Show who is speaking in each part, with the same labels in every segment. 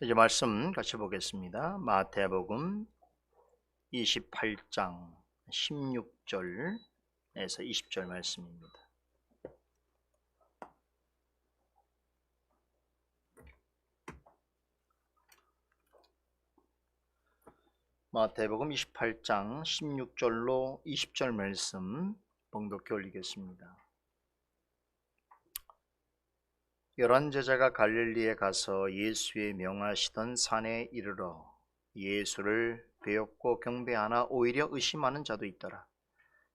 Speaker 1: 이제 말씀 같이 보겠습니다. 마태복음 28장 16절에서 20절 말씀입니다. 마태복음 28장 16절로 20절 말씀 봉독해 올리겠습니다. 열한 제자가 갈릴리에 가서 예수의 명하시던 산에 이르러 예수를 배웠고 경배하나 오히려 의심하는 자도 있더라.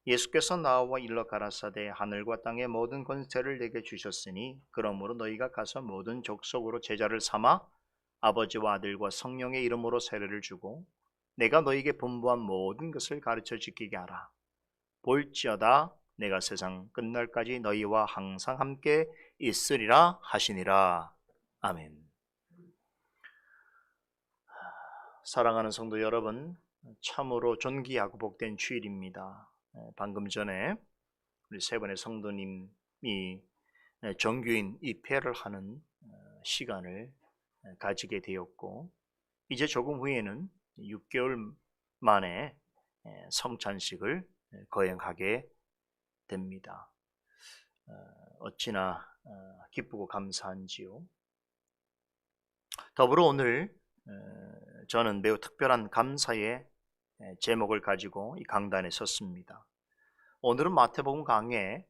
Speaker 1: 예수께서 나와 일러 가라사대 하늘과 땅의 모든 권세를 내게 주셨으니 그러므로 너희가 가서 모든 족속으로 제자를 삼아 아버지와 아들과 성령의 이름으로 세례를 주고 내가 너희에게 분부한 모든 것을 가르쳐 지키게 하라. 볼지어다 내가 세상 끝날까지 너희와 항상 함께 있으리라 하시니라. 아멘. 사랑하는 성도 여러분, 참으로 존귀하고 복된 주일입니다. 방금 전에 우리 세 분의 성도님이 정규인 입회를 하는 시간을 가지게 되었고, 이제 조금 후에는 6개월 만에 성찬식을 거행하게 됩니다. 어찌나 기쁘고 감사한지요. 더불어 오늘 저는 매우 특별한 감사의 제목을 가지고 이 강단에 섰습니다. 오늘은 마태복음 강의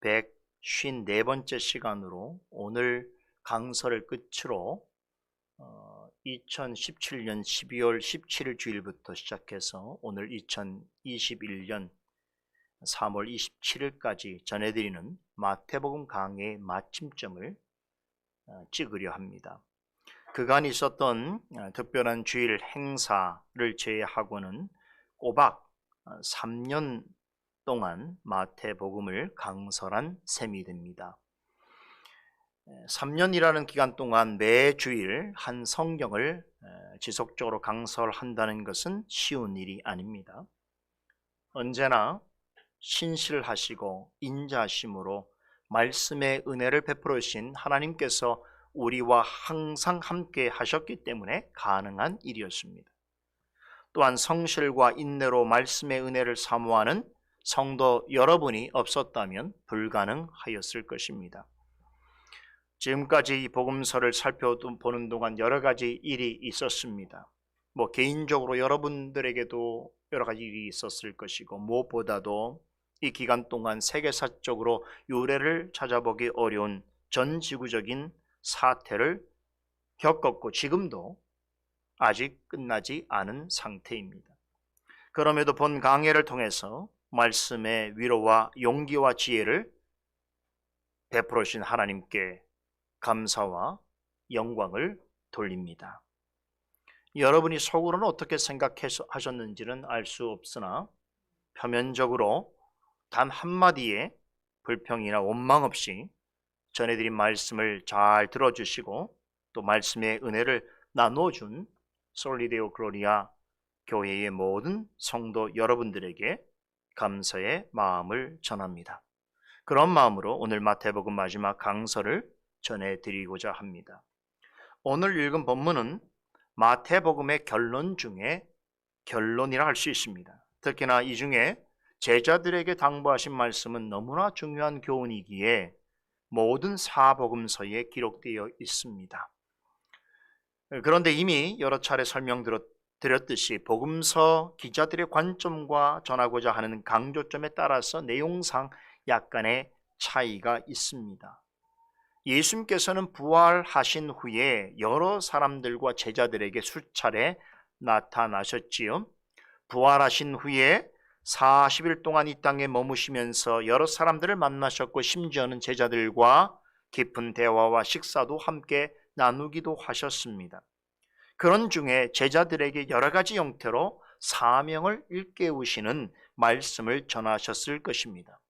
Speaker 1: 154번째 시간으로 오늘 강설을 끝으로 2017년 12월 17일 주일부터 시작해서 오늘 2021년 3월 27일까지 전해드리는 마태복음 강의 마침점을 찍으려 합니다. 그간 있었던 특별한 주일 행사를 제외하고는 꼬박 3년 동안 마태복음을 강설한 셈이 됩니다. 3년이라는 기간 동안 매 주일 한 성경을 지속적으로 강설한다는 것은 쉬운 일이 아닙니다. 언제나 신실하시고 인자하심으로 말씀의 은혜를 베풀어 주신 하나님께서 우리와 항상 함께 하셨기 때문에 가능한 일이었습니다. 또한 성실과 인내로 말씀의 은혜를 사모하는 성도 여러분이 없었다면 불가능하였을 것입니다. 지금까지 이 복음서를 살펴보는 동안 여러 가지 일이 있었습니다. 개인적으로 여러분들에게도 여러 가지 일이 있었을 것이고, 무엇보다도 이 기간 동안 세계사적으로 유례를 찾아보기 어려운 전 지구적인 사태를 겪었고 지금도 아직 끝나지 않은 상태입니다. 그럼에도 본 강해를 통해서 말씀의 위로와 용기와 지혜를 베풀어 주신 하나님께 감사와 영광을 돌립니다. 여러분이 속으로는 어떻게 생각하셨는지는 알 수 없으나 표면적으로 단 한마디의 불평이나 원망 없이 전해드린 말씀을 잘 들어주시고 또 말씀의 은혜를 나눠준 솔리데오 글로리아 교회의 모든 성도 여러분들에게 감사의 마음을 전합니다. 그런 마음으로 오늘 마태복음 마지막 강설을 전해드리고자 합니다. 오늘 읽은 본문은 마태복음의 결론 중에 결론이라 할 수 있습니다. 특히나 이 중에 제자들에게 당부하신 말씀은 너무나 중요한 교훈이기에 모든 사복음서에 기록되어 있습니다. 그런데 이미 여러 차례 설명드렸듯이 복음서 기자들의 관점과 전하고자 하는 강조점에 따라서 내용상 약간의 차이가 있습니다. 예수님께서는 부활하신 후에 여러 사람들과 제자들에게 수차례 나타나셨지요. 부활하신 후에 40일 동안 이 땅에 머무시면서 여러 사람들을 만나셨고 심지어는 제자들과 깊은 대화와 식사도 함께 나누기도 하셨습니다. 그런 중에 제자들에게 여러 가지 형태로 사명을 일깨우시는 말씀을 전하셨을 것입니다.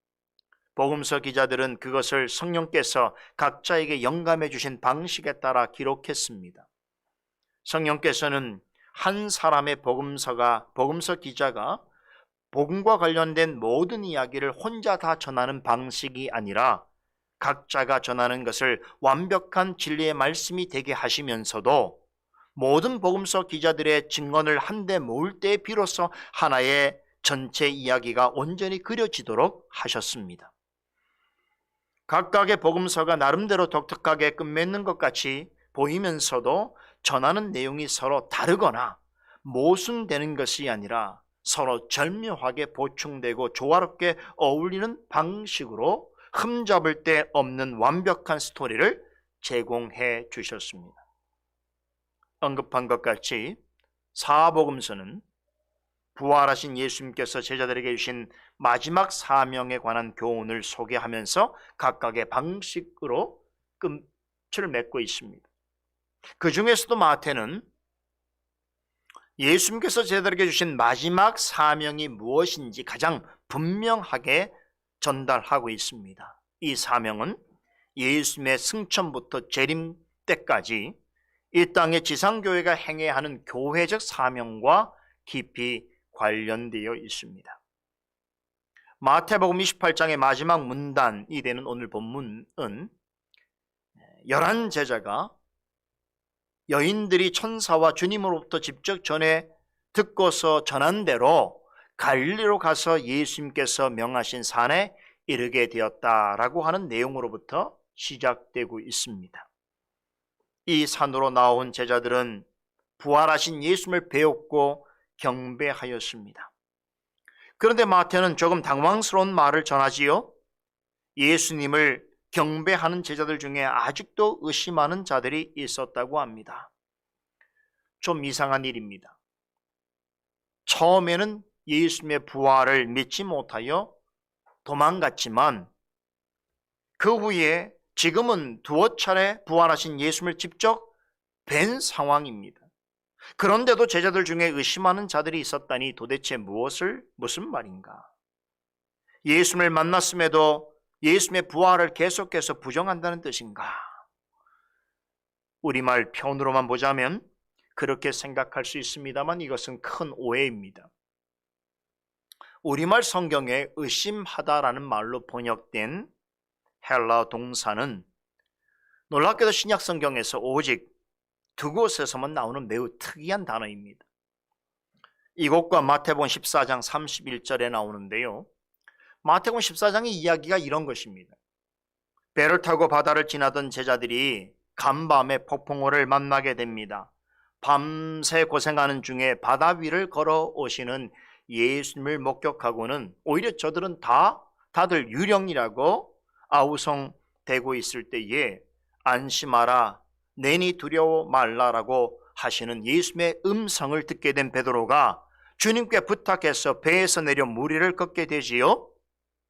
Speaker 1: 복음서 기자들은 그것을 성령께서 각자에게 영감해 주신 방식에 따라 기록했습니다. 성령께서는 한 사람의 복음서 기자가 복음과 관련된 모든 이야기를 혼자 다 전하는 방식이 아니라 각자가 전하는 것을 완벽한 진리의 말씀이 되게 하시면서도 모든 복음서 기자들의 증언을 한데 모을 때 비로소 하나의 전체 이야기가 온전히 그려지도록 하셨습니다. 각각의 복음서가 나름대로 독특하게 끝맺는 것 같이 보이면서도 전하는 내용이 서로 다르거나 모순되는 것이 아니라 서로 절묘하게 보충되고 조화롭게 어울리는 방식으로 흠잡을 데 없는 완벽한 스토리를 제공해 주셨습니다. 언급한 것 같이 사복음서는 부활하신 예수님께서 제자들에게 주신 마지막 사명에 관한 교훈을 소개하면서 각각의 방식으로 끝을 맺고 있습니다. 그 중에서도 마태는 예수님께서 제자들에게 주신 마지막 사명이 무엇인지 가장 분명하게 전달하고 있습니다. 이 사명은 예수님의 승천부터 재림 때까지 이 땅의 지상교회가 행해야 하는 교회적 사명과 깊이 관련되어 있습니다. 마태복음 28장의 마지막 문단이 되는 오늘 본문은 11 제자가 여인들이 천사와 주님으로부터 직접 전해 듣고서 전한 대로 갈릴리로 가서 예수님께서 명하신 산에 이르게 되었다라고 하는 내용으로부터 시작되고 있습니다. 이 산으로 나온 제자들은 부활하신 예수님을 배웠고 경배하였습니다. 그런데 마태는 조금 당황스러운 말을 전하지요. 예수님을 경배하는 제자들 중에 아직도 의심하는 자들이 있었다고 합니다. 좀 이상한 일입니다. 처음에는 예수님의 부활을 믿지 못하여 도망갔지만 그 후에 지금은 두어 차례 부활하신 예수님을 직접 뵌 상황입니다. 그런데도 제자들 중에 의심하는 자들이 있었다니 도대체 무슨 말인가? 예수님을 만났음에도 예수님의 부활을 계속해서 부정한다는 뜻인가? 우리말 표현으로만 보자면 그렇게 생각할 수 있습니다만 이것은 큰 오해입니다. 우리말 성경에 의심하다라는 말로 번역된 헬라 동사는 놀랍게도 신약 성경에서 오직 두 곳에서만 나오는 매우 특이한 단어입니다. 이곳과 마태복음 14장 31절에 나오는데요. 마태복음 14장의 이야기가 이런 것입니다. 배를 타고 바다를 지나던 제자들이 간밤에 폭풍우를 만나게 됩니다. 밤새 고생하는 중에 바다 위를 걸어오시는 예수님을 목격하고는 오히려 저들은 다들 유령이라고 아우성대고 있을 때에 안심하라, 내니 두려워 말라라고 하시는 예수님의 음성을 듣게 된 베드로가 주님께 부탁해서 배에서 내려 무리를 걷게 되지요.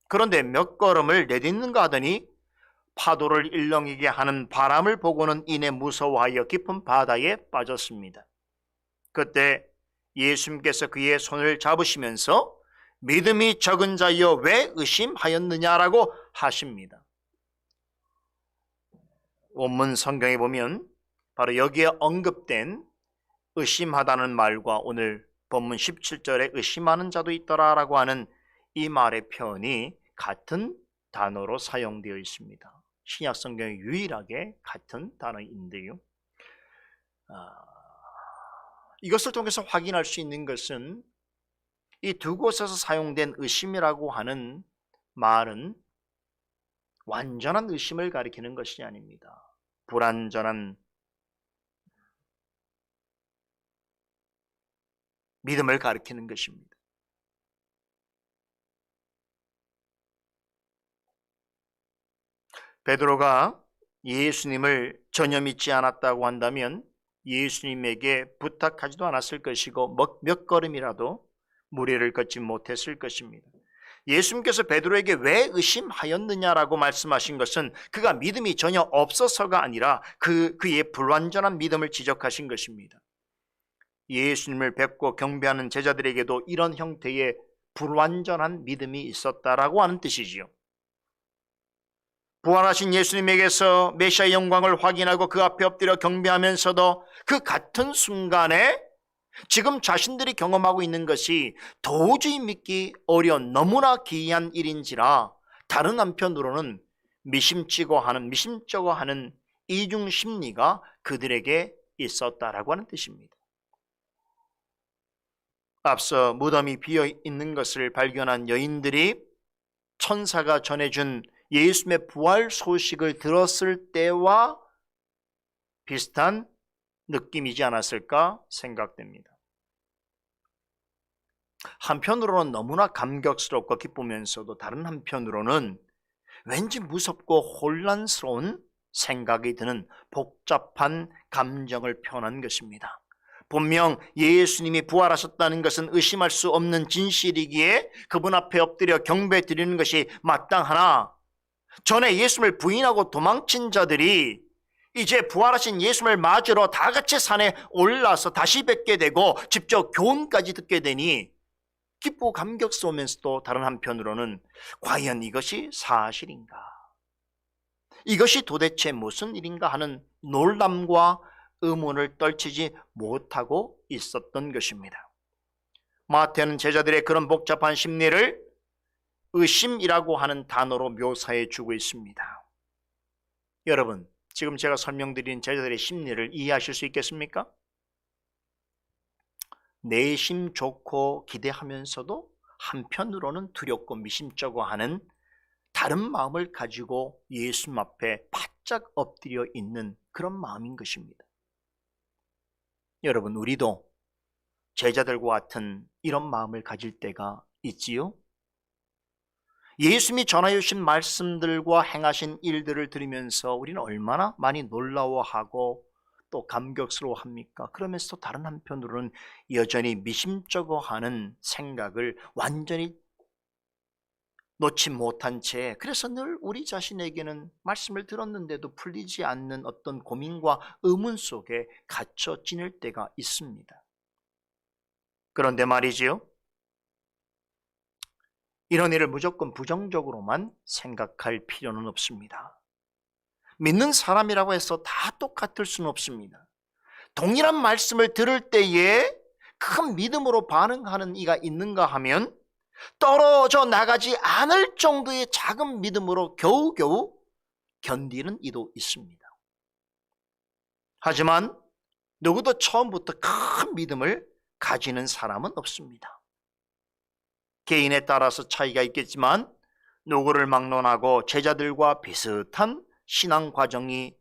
Speaker 1: 그런데 몇 걸음을 내딛는가 하더니 파도를 일렁이게 하는 바람을 보고는 이내 무서워하여 깊은 바다에 빠졌습니다. 그때 예수님께서 그의 손을 잡으시면서 믿음이 적은 자여 왜 의심하였느냐라고 하십니다. 원문 성경에 보면 바로 여기에 언급된 의심하다는 말과 오늘 본문 17절에 의심하는 자도 있더라라고 하는 이 말의 표현이 같은 단어로 사용되어 있습니다. 신약 성경에 유일하게 같은 단어인데요. 이것을 통해서 확인할 수 있는 것은 이 두 곳에서 사용된 의심이라고 하는 말은 완전한 의심을 가리키는 것이 아닙니다. 불완전한 믿음을 가리키는 것입니다. 베드로가 예수님을 전혀 믿지 않았다고 한다면 예수님에게 부탁하지도 않았을 것이고 몇 걸음이라도 무리를 걷지 못했을 것입니다. 예수님께서 베드로에게 왜 의심하였느냐라고 말씀하신 것은 그가 믿음이 전혀 없어서가 아니라 그의 불완전한 믿음을 지적하신 것입니다. 예수님을 뵙고 경배하는 제자들에게도 이런 형태의 불완전한 믿음이 있었다라고 하는 뜻이지요. 부활하신 예수님에게서 메시아의 영광을 확인하고 그 앞에 엎드려 경배하면서도 그 같은 순간에 지금 자신들이 경험하고 있는 것이 도저히 믿기 어려운 너무나 기이한 일인지라 다른 한편으로는 미심쩍어 하는 이중 심리가 그들에게 있었다라고 하는 뜻입니다. 앞서 무덤이 비어 있는 것을 발견한 여인들이 천사가 전해준 예수님의 부활 소식을 들었을 때와 비슷한 느낌이지 않았을까 생각됩니다. 한편으로는 너무나 감격스럽고 기쁘면서도 다른 한편으로는 왠지 무섭고 혼란스러운 생각이 드는 복잡한 감정을 표현한 것입니다. 분명 예수님이 부활하셨다는 것은 의심할 수 없는 진실이기에 그분 앞에 엎드려 경배 드리는 것이 마땅하나, 전에 예수님을 부인하고 도망친 자들이 이제 부활하신 예수님을 맞으러 다 같이 산에 올라서 다시 뵙게 되고 직접 교훈까지 듣게 되니 기쁘고 감격스러우면서도 다른 한편으로는 과연 이것이 사실인가? 이것이 도대체 무슨 일인가 하는 놀람과 의문을 떨치지 못하고 있었던 것입니다. 마태는 제자들의 그런 복잡한 심리를 의심이라고 하는 단어로 묘사해 주고 있습니다. 여러분, 지금 제가 설명드린 제자들의 심리를 이해하실 수 있겠습니까? 내심 좋고 기대하면서도 한편으로는 두렵고 미심쩍어 하는 다른 마음을 가지고 예수님 앞에 바짝 엎드려 있는 그런 마음인 것입니다. 여러분, 우리도 제자들과 같은 이런 마음을 가질 때가 있지요? 예수님이 전하여 주신 말씀들과 행하신 일들을 들으면서 우리는 얼마나 많이 놀라워하고 또 감격스러워합니까? 그러면서 다른 한편으로는 여전히 미심쩍어하는 생각을 완전히 놓지 못한 채, 그래서 늘 우리 자신에게는 말씀을 들었는데도 풀리지 않는 어떤 고민과 의문 속에 갇혀 지낼 때가 있습니다. 그런데 말이지요, 이런 일을 무조건 부정적으로만 생각할 필요는 없습니다. 믿는 사람이라고 해서 다 똑같을 수는 없습니다. 동일한 말씀을 들을 때에 큰 믿음으로 반응하는 이가 있는가 하면 떨어져 나가지 않을 정도의 작은 믿음으로 겨우겨우 견디는 이도 있습니다. 하지만 누구도 처음부터 큰 믿음을 가지는 사람은 없습니다. 개인에 따라서 차이가 있겠지만 누구를 막론하고 제자들과 비슷한 신앙 과정이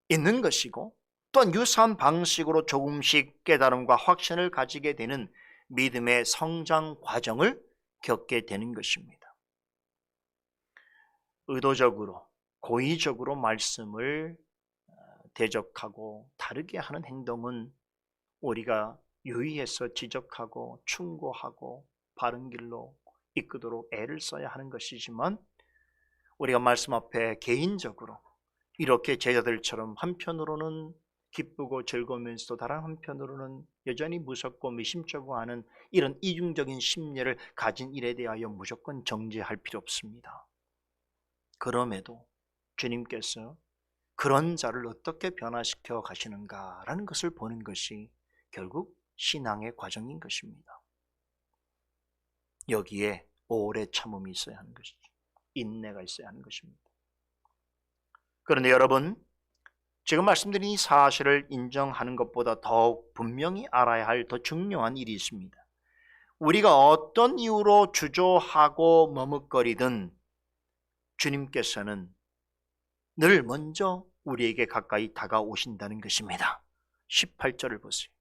Speaker 1: 있는 것이고, 또한 유사한 방식으로 조금씩 깨달음과 확신을 가지게 되는 믿음의 성장 과정을 겪게 되는 것입니다. 의도적으로, 고의적으로 말씀을 대적하고 다르게 하는 행동은 우리가 유의해서 지적하고 충고하고 바른 길로 이끄도록 애를 써야 하는 것이지만, 우리가 말씀 앞에 개인적으로 이렇게 제자들처럼 한편으로는 기쁘고 즐거우면서도 다른 한편으로는 여전히 무섭고 미심쩍어 하는 이런 이중적인 심리를 가진 일에 대하여 무조건 정죄할 필요 없습니다. 그럼에도 주님께서 그런 자를 어떻게 변화시켜 가시는가라는 것을 보는 것이 결국 신앙의 과정인 것입니다. 여기에 오래 참음이 있어야 하는 것이죠. 인내가 있어야 하는 것입니다. 그런데 여러분, 지금 말씀드린 이 사실을 인정하는 것보다 더욱 분명히 알아야 할 더 중요한 일이 있습니다. 우리가 어떤 이유로 주저하고 머뭇거리든 주님께서는 늘 먼저 우리에게 가까이 다가오신다는 것입니다. 18절을 보세요.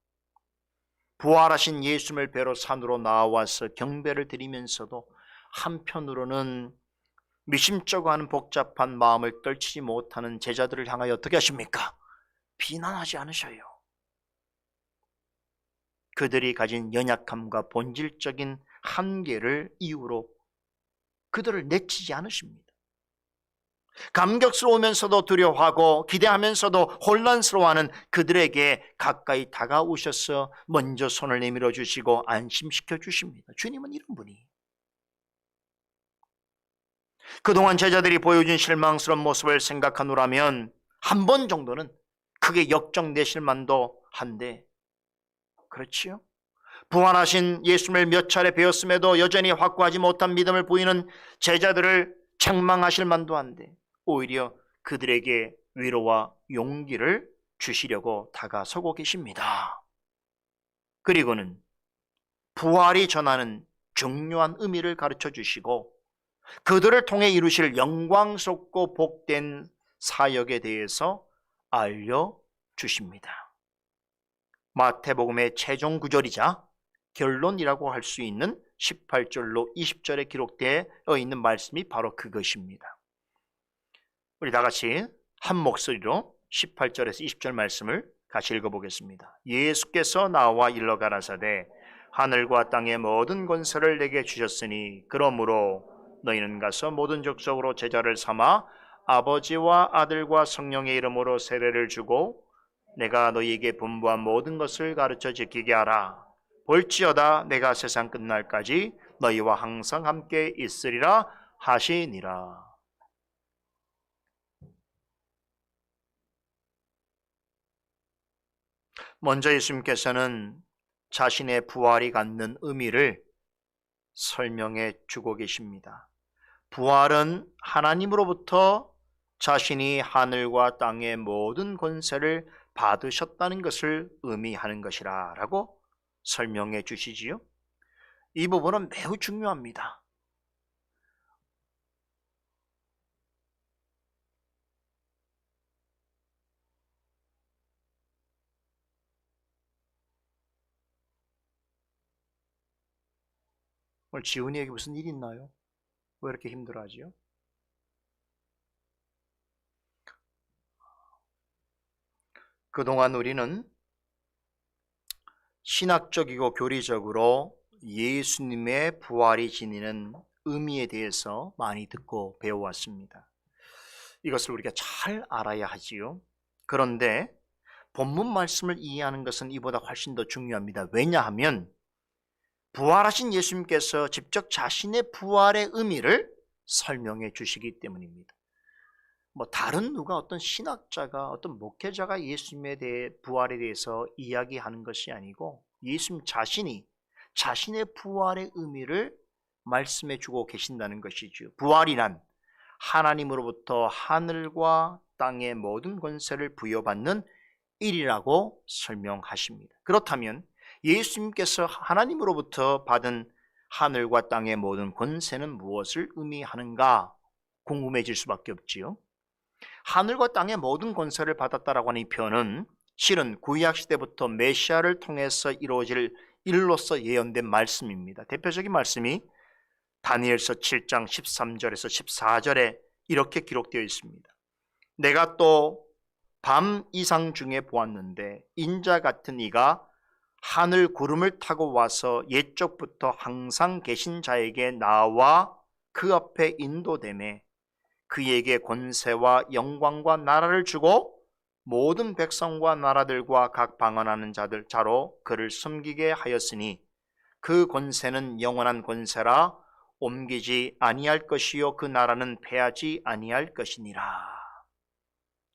Speaker 1: 부활하신 예수님을 뵈러 산으로 나와서 경배를 드리면서도 한편으로는 미심쩍어하는 복잡한 마음을 떨치지 못하는 제자들을 향하여 어떻게 하십니까? 비난하지 않으셔요. 그들이 가진 연약함과 본질적인 한계를 이유로 그들을 내치지 않으십니다. 감격스러우면서도 두려워하고 기대하면서도 혼란스러워하는 그들에게 가까이 다가오셔서 먼저 손을 내밀어 주시고 안심시켜 주십니다. 주님은 이런 분이에요. 그동안 제자들이 보여준 실망스러운 모습을 생각하노라면 한 번 정도는 크게 역정내실 만도 한데, 그렇지요? 부활하신 예수님을 몇 차례 배웠음에도 여전히 확고하지 못한 믿음을 보이는 제자들을 책망하실 만도 한데, 오히려 그들에게 위로와 용기를 주시려고 다가서고 계십니다. 그리고는 부활이 전하는 중요한 의미를 가르쳐 주시고 그들을 통해 이루실 영광스럽고 복된 사역에 대해서 알려주십니다. 마태복음의 최종 구절이자 결론이라고 할 수 있는 18절로 20절에 기록되어 있는 말씀이 바로 그것입니다. 우리 다 같이 한 목소리로 18절에서 20절 말씀을 같이 읽어보겠습니다. 예수께서 나와 일러 가라사대 하늘과 땅의 모든 권세를 내게 주셨으니 그러므로 너희는 가서 모든 족속으로 제자를 삼아 아버지와 아들과 성령의 이름으로 세례를 주고 내가 너희에게 분부한 모든 것을 가르쳐 지키게 하라. 볼지어다 내가 세상 끝날까지 너희와 항상 함께 있으리라 하시니라. 먼저 예수님께서는 자신의 부활이 갖는 의미를 설명해 주고 계십니다. 부활은 하나님으로부터 자신이 하늘과 땅의 모든 권세를 받으셨다는 것을 의미하는 것이라 라고 설명해 주시지요. 이 부분은 매우 중요합니다. 오늘 지훈이에게 무슨 일 있나요? 왜 이렇게 힘들어하지요? 그동안 우리는 신학적이고 교리적으로 예수님의 부활이 지니는 의미에 대해서 많이 듣고 배워왔습니다. 이것을 우리가 잘 알아야 하지요. 그런데 본문 말씀을 이해하는 것은 이보다 훨씬 더 중요합니다. 왜냐하면 부활하신 예수님께서 직접 자신의 부활의 의미를 설명해 주시기 때문입니다. 다른 누가 어떤 신학자가 어떤 목회자가 예수님에 대해 부활에 대해서 이야기하는 것이 아니고 예수님 자신이 자신의 부활의 의미를 말씀해 주고 계신다는 것이죠. 부활이란 하나님으로부터 하늘과 땅의 모든 권세를 부여받는 일이라고 설명하십니다. 그렇다면 예수님께서 하나님으로부터 받은 하늘과 땅의 모든 권세는 무엇을 의미하는가 궁금해질 수밖에 없지요. 하늘과 땅의 모든 권세를 받았다라고 하는 이 표현은 실은 구약시대부터 메시아를 통해서 이루어질 일로서 예언된 말씀입니다. 대표적인 말씀이 다니엘서 7장 13절에서 14절에 이렇게 기록되어 있습니다. 내가 또 밤 이상 중에 보았는데 인자 같은 이가 하늘 구름을 타고 와서 옛적부터 항상 계신 자에게 나와 그 앞에 인도되매 그에게 권세와 영광과 나라를 주고 모든 백성과 나라들과 각 방언하는 자로 그를 섬기게 하였으니 그 권세는 영원한 권세라 옮기지 아니할 것이요 그 나라는 패하지 아니할 것이니라.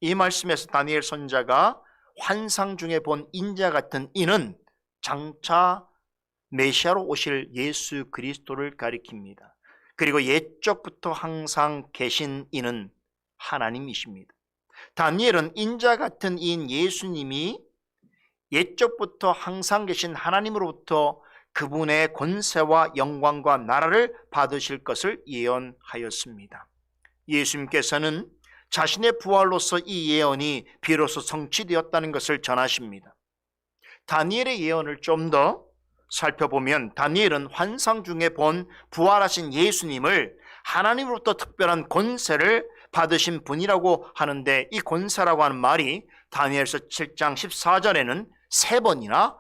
Speaker 1: 이 말씀에서 다니엘 선지자가 환상 중에 본 인자 같은 이는 장차 메시아로 오실 예수 그리스도를 가리킵니다. 그리고 옛적부터 항상 계신 이는 하나님이십니다. 다니엘은 인자 같은 이인 예수님이 옛적부터 항상 계신 하나님으로부터 그분의 권세와 영광과 나라를 받으실 것을 예언하였습니다. 예수님께서는 자신의 부활로서 이 예언이 비로소 성취되었다는 것을 전하십니다. 다니엘의 예언을 좀 더 살펴보면 다니엘은 환상 중에 본 부활하신 예수님을 하나님으로부터 특별한 권세를 받으신 분이라고 하는데 이 권세라고 하는 말이 다니엘서 7장 14절에는 3번이나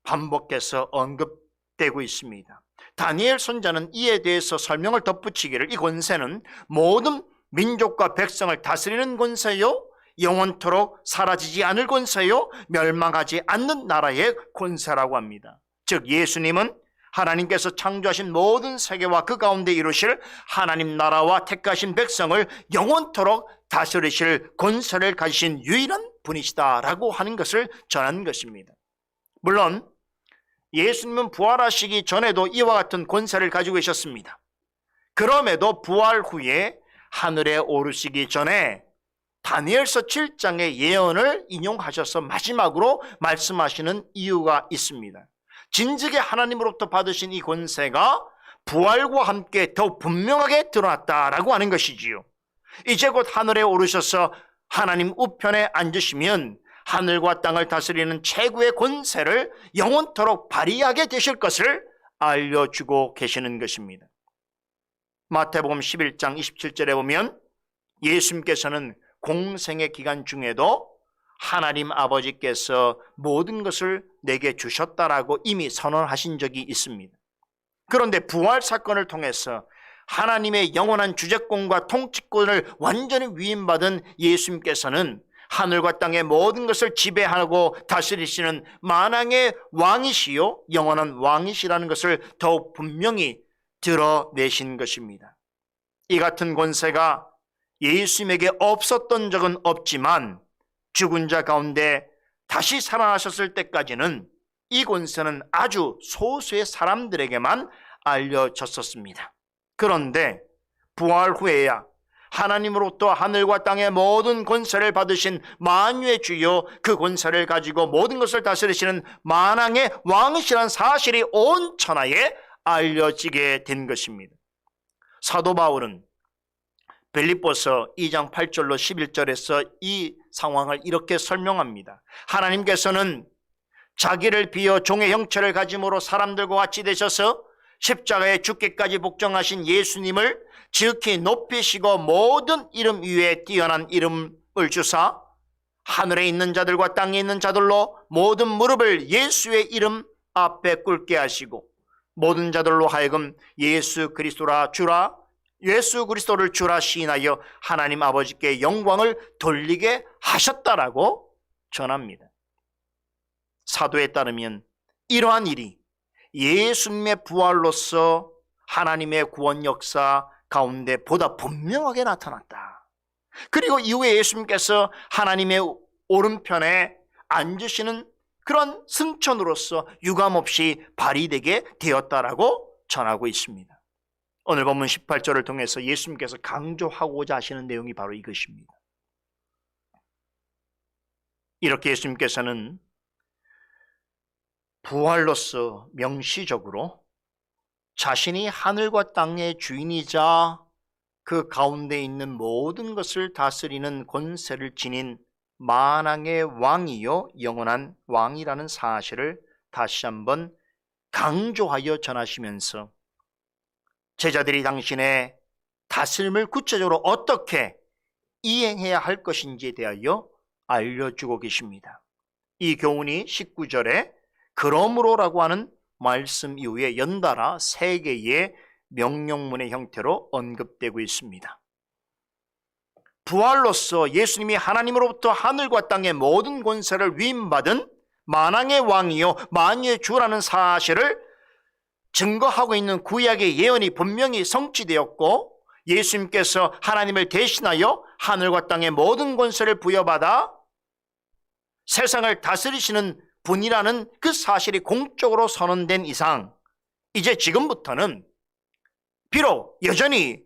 Speaker 1: 반복해서 언급되고 있습니다. 다니엘 선지자는 이에 대해서 설명을 덧붙이기를 이 권세는 모든 민족과 백성을 다스리는 권세요 영원토록 사라지지 않을 권세요 멸망하지 않는 나라의 권세라고 합니다. 즉 예수님은 하나님께서 창조하신 모든 세계와 그 가운데 이루실 하나님 나라와 택하신 백성을 영원토록 다스리실 권세를 가지신 유일한 분이시다라고 하는 것을 전한 것입니다. 물론 예수님은 부활하시기 전에도 이와 같은 권세를 가지고 계셨습니다. 그럼에도 부활 후에 하늘에 오르시기 전에 다니엘서 7장의 예언을 인용하셔서 마지막으로 말씀하시는 이유가 있습니다. 진즉에 하나님으로부터 받으신 이 권세가 부활과 함께 더욱 분명하게 드러났다라고 하는 것이지요. 이제 곧 하늘에 오르셔서 하나님 우편에 앉으시면 하늘과 땅을 다스리는 최고의 권세를 영원토록 발휘하게 되실 것을 알려주고 계시는 것입니다. 마태복음 11장 27절에 보면 예수님께서는 공생의 기간 중에도 하나님 아버지께서 모든 것을 내게 주셨다라고 이미 선언하신 적이 있습니다. 그런데 부활 사건을 통해서 하나님의 영원한 주재권과 통치권을 완전히 위임받은 예수님께서는 하늘과 땅의 모든 것을 지배하고 다스리시는 만왕의 왕이시요 영원한 왕이시라는 것을 더욱 분명히 드러내신 것입니다. 이 같은 권세가 예수님에게 없었던 적은 없지만 죽은 자 가운데 다시 살아나셨을 때까지는 이 권세는 아주 소수의 사람들에게만 알려졌었습니다. 그런데 부활 후에야 하나님으로부터 하늘과 땅의 모든 권세를 받으신 만유의 주요 그 권세를 가지고 모든 것을 다스리시는 만왕의 왕이시라는 사실이 온 천하에 알려지게 된 것입니다. 사도 바울은 빌립보서 2장 8절로 11절에서 이 상황을 이렇게 설명합니다. 하나님께서는 자기를 비어 종의 형체를 가짐으로 사람들과 같이 되셔서 십자가에 죽기까지 복종하신 예수님을 지극히 높이시고 모든 이름 위에 뛰어난 이름을 주사 하늘에 있는 자들과 땅에 있는 자들로 모든 무릎을 예수의 이름 앞에 꿇게 하시고 모든 자들로 하여금 예수 그리스도를 주라 시인하여 하나님 아버지께 영광을 돌리게 하셨다라고 전합니다. 사도에 따르면 이러한 일이 예수님의 부활로서 하나님의 구원 역사 가운데 보다 분명하게 나타났다. 그리고 이후에 예수님께서 하나님의 오른편에 앉으시는 그런 승천으로서 유감없이 발휘되게 되었다라고 전하고 있습니다. 오늘 본문 18절을 통해서 예수님께서 강조하고자 하시는 내용이 바로 이것입니다. 이렇게 예수님께서는 부활로서 명시적으로 자신이 하늘과 땅의 주인이자 그 가운데 있는 모든 것을 다스리는 권세를 지닌 만왕의 왕이요 영원한 왕이라는 사실을 다시 한번 강조하여 전하시면서 제자들이 당신의 다스림을 구체적으로 어떻게 이행해야 할 것인지에 대하여 알려주고 계십니다. 이 교훈이 19절에 그러므로라고 하는 말씀 이후에 연달아 3개의 명령문의 형태로 언급되고 있습니다. 부활로서 예수님이 하나님으로부터 하늘과 땅의 모든 권세를 위임받은 만왕의 왕이요 만유의 주라는 사실을 증거하고 있는 구약의 예언이 분명히 성취되었고 예수님께서 하나님을 대신하여 하늘과 땅의 모든 권세를 부여받아 세상을 다스리시는 분이라는 그 사실이 공적으로 선언된 이상 이제 지금부터는 비록 여전히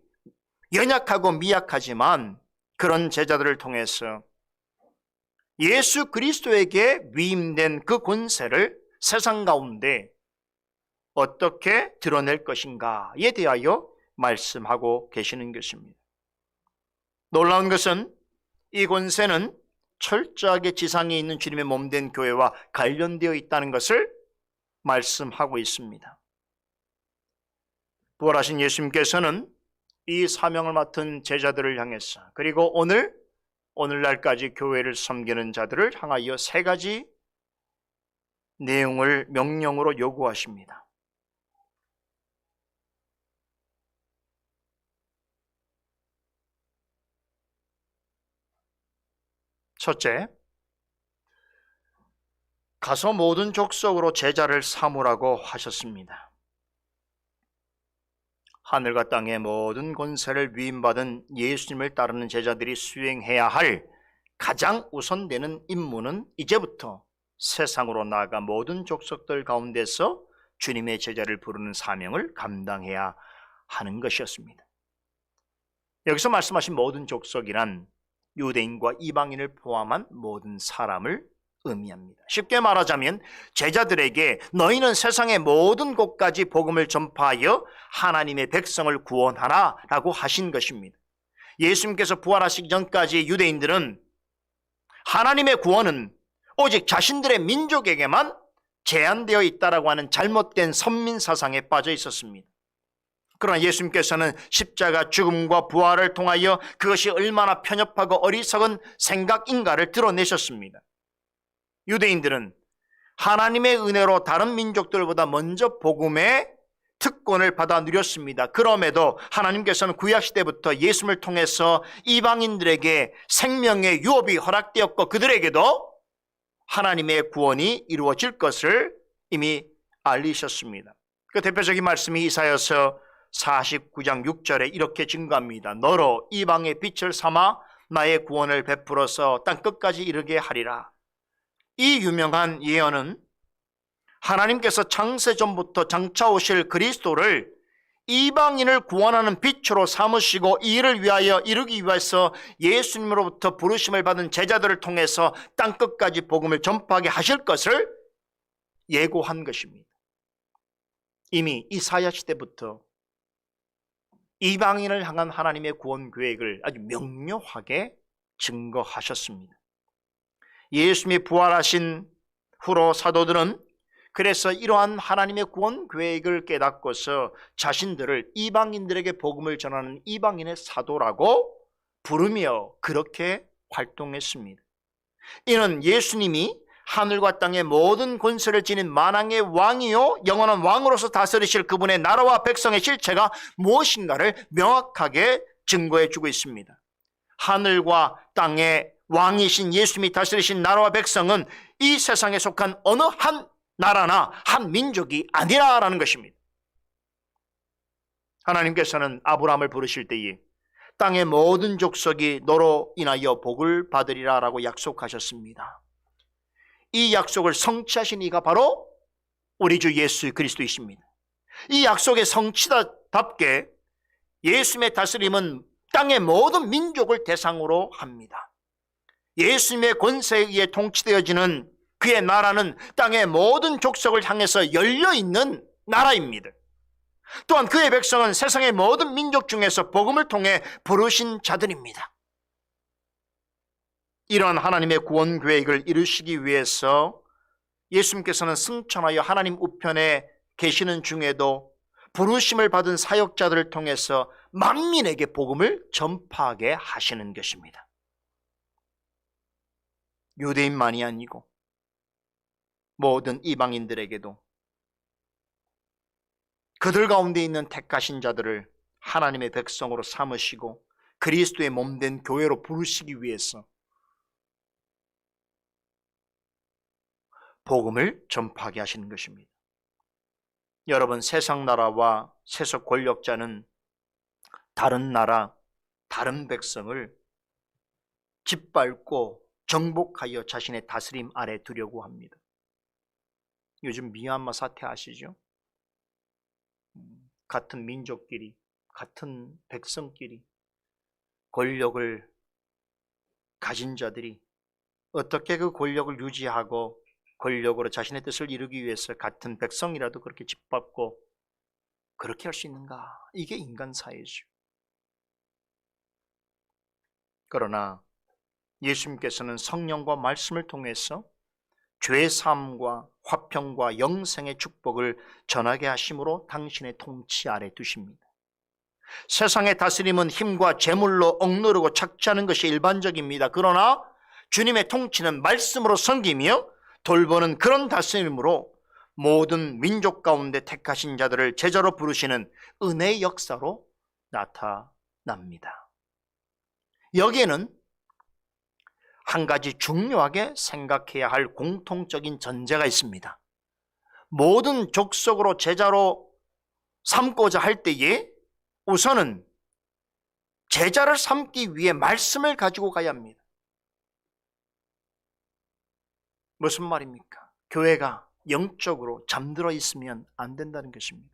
Speaker 1: 연약하고 미약하지만 그런 제자들을 통해서 예수 그리스도에게 위임된 그 권세를 세상 가운데 어떻게 드러낼 것인가에 대하여 말씀하고 계시는 것입니다. 놀라운 것은 이 권세는 철저하게 지상에 있는 주님의 몸된 교회와 관련되어 있다는 것을 말씀하고 있습니다. 부활하신 예수님께서는 이 사명을 맡은 제자들을 향해서 그리고 오늘날까지 교회를 섬기는 자들을 향하여 3가지 내용을 명령으로 요구하십니다. 첫째, 가서 모든 족속으로 제자를 삼으라고 하셨습니다. 하늘과 땅의 모든 권세를 위임받은 예수님을 따르는 제자들이 수행해야 할 가장 우선되는 임무는 이제부터 세상으로 나아가 모든 족속들 가운데서 주님의 제자를 부르는 사명을 감당해야 하는 것이었습니다. 여기서 말씀하신 모든 족속이란 유대인과 이방인을 포함한 모든 사람을 의미합니다. 쉽게 말하자면 제자들에게 너희는 세상의 모든 곳까지 복음을 전파하여 하나님의 백성을 구원하라 라고 하신 것입니다. 예수님께서 부활하시기 전까지 유대인들은 하나님의 구원은 오직 자신들의 민족에게만 제한되어 있다라고 하는 잘못된 선민 사상에 빠져 있었습니다. 그러나 예수님께서는 십자가 죽음과 부활을 통하여 그것이 얼마나 편협하고 어리석은 생각인가를 드러내셨습니다. 유대인들은 하나님의 은혜로 다른 민족들보다 먼저 복음의 특권을 받아 누렸습니다. 그럼에도 하나님께서는 구약시대부터 예수님을 통해서 이방인들에게 생명의 유업이 허락되었고 그들에게도 하나님의 구원이 이루어질 것을 이미 알리셨습니다. 그 대표적인 말씀이 이사야서 49장 6절에 이렇게 증거합니다. 너로 이방의 빛을 삼아 나의 구원을 베풀어서 땅끝까지 이르게 하리라. 이 유명한 예언은 하나님께서 창세전부터 장차 오실 그리스도를 이방인을 구원하는 빛으로 삼으시고 이 일을 위하여 이루기 위해서 예수님으로부터 부르심을 받은 제자들을 통해서 땅끝까지 복음을 전파하게 하실 것을 예고한 것입니다. 이미 이사야 시대부터 이방인을 향한 하나님의 구원 계획을 아주 명료하게 증거하셨습니다. 예수님이 부활하신 후로 사도들은 그래서 이러한 하나님의 구원 계획을 깨닫고서 자신들을 이방인들에게 복음을 전하는 이방인의 사도라고 부르며 그렇게 활동했습니다. 이는 예수님이 하늘과 땅의 모든 권세를 지닌 만왕의 왕이요 영원한 왕으로서 다스리실 그분의 나라와 백성의 실체가 무엇인가를 명확하게 증거해 주고 있습니다. 하늘과 땅의 왕이신 예수님이 다스리신 나라와 백성은 이 세상에 속한 어느 한 나라나 한 민족이 아니라라는 것입니다. 하나님께서는 아브라함을 부르실 때에 땅의 모든 족속이 너로 인하여 복을 받으리라 라고 약속하셨습니다. 이 약속을 성취하신 이가 바로 우리 주 예수 그리스도이십니다. 이 약속의 성취자답게 예수님의 다스림은 땅의 모든 민족을 대상으로 합니다. 예수님의 권세에 의해 통치되어지는 그의 나라는 땅의 모든 족속을 향해서 열려있는 나라입니다. 또한 그의 백성은 세상의 모든 민족 중에서 복음을 통해 부르신 자들입니다. 이러한 하나님의 구원 계획을 이루시기 위해서 예수님께서는 승천하여 하나님 우편에 계시는 중에도 부르심을 받은 사역자들을 통해서 만민에게 복음을 전파하게 하시는 것입니다. 유대인만이 아니고 모든 이방인들에게도 그들 가운데 있는 택하신 자들을 하나님의 백성으로 삼으시고 그리스도의 몸된 교회로 부르시기 위해서 복음을 전파하게 하시는 것입니다. 여러분, 세상 나라와 세속 권력자는 다른 나라, 다른 백성을 짓밟고 정복하여 자신의 다스림 아래 두려고 합니다. 요즘 미얀마 사태 아시죠? 같은 민족끼리, 같은 백성끼리 권력을 가진 자들이 어떻게 그 권력을 유지하고 권력으로 자신의 뜻을 이루기 위해서 같은 백성이라도 그렇게 짓밟고 그렇게 할 수 있는가? 이게 인간 사회죠. 그러나 예수님께서는 성령과 말씀을 통해서 죄사함과 화평과 영생의 축복을 전하게 하심으로 당신의 통치 아래 두십니다. 세상의 다스림은 힘과 재물로 억누르고 착취하는 것이 일반적입니다. 그러나 주님의 통치는 말씀으로 섬기며 돌보는 그런 다스림으로 모든 민족 가운데 택하신 자들을 제자로 부르시는 은혜의 역사로 나타납니다. 여기에는 한 가지 중요하게 생각해야 할 공통적인 전제가 있습니다. 모든 족속으로 제자로 삼고자 할 때에 우선은 제자를 삼기 위해 말씀을 가지고 가야 합니다. 무슨 말입니까? 교회가 영적으로 잠들어 있으면 안 된다는 것입니다.